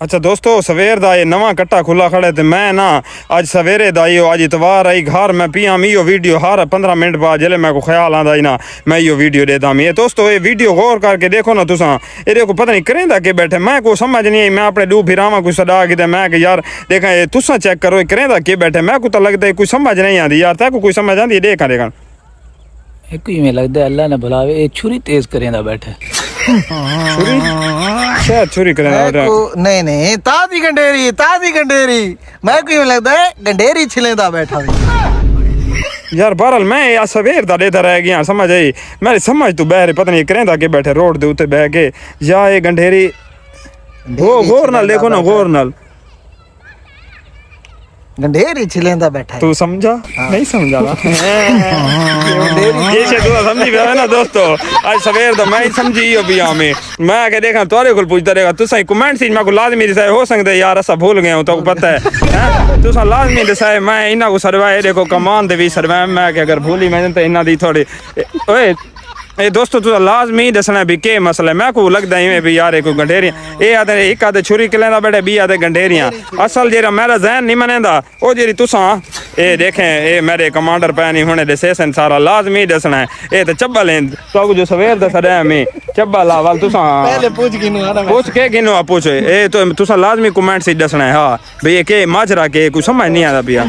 अच्छा दोस्तों सवेर दा ये नवा कट्टा खुला खड़े ते मैं ना अज सवेरे दा यो अज इतवार आई घर मैं पिया मी यो वीडियो हर 15 मिनट बाद जल्द मैं को ख्याल आंदा ना मैं यो वीडियो देता मी दोस्तों ये वीडियो गौर करके देखो ना तुसा ये को पता नहीं करेंदा के बैठे मैं को समझ नहीं आई मैं अपने डू फिरावा कोई सदा कि मैं कि यार देखा ये तुसा चेक करो ये करेंदा के बैठे मैं को तो लगता है कोई समझ नहीं आती यार तैको कोई समझ आती देखा देखा एक ही में लगता है अल्लाह ने बुलावे ये छुरी तेज करेंदा बैठे छुरी शायद छुरी करेंदा नहीं नहीं ताजी गंडेरी मैं को लगता है गंडेरी छिलेंदा बैठा यार बहरहाल मैं यार सवेर दा लेता रह गया समझ आई मेरी समझ तू बहरे पता नहीं करेंदा के बैठे रोड दे उत्ते बह के या ये गंडेरी गौर नाल देखो ना गौर नाल गंडेरी छिलेंदा बैठा तू समझा नहीं समझा ना ये तू समझी पिया ना दोस्तों आज सवेर दा मैं समझी हो पिया मैं के देखा तोरे को पूछता रहेगा तुसा कमेंट सी मैं को लाजमी दसाए हो सकदे यार असा भूल गए हो तो पता है तुसा लाजमी दसाए मैं इना को सरवाए देखो कमान दे भी सरवाए मैं के अगर भूली मैं तो इना दी थोड़ी ओए ए दोस्तों तुझा लाजमी दसना भी के मसला है मैं को लगदा है भी यार कोई गंडेरियां ए आदे एक आदे छुरी कलेंदा बैठे बी आदे गंडेरियां असल जेरा मेरा ज़हन नहीं मनेंदा ओ जेरी तुसा ए देखें ए मेरे कमांडर पैनी होने दे सेसन सारा लाजमी दसना है ए ते चब्बल तो जो सवेर दा सदा में चब्बल वाल तुसा पहले पूछ के गिनो पूछ ए तो तुसा लाजमी कमेंट से दसना है हां भई के माजरा के कुछ समझ नहीं आदा पिया।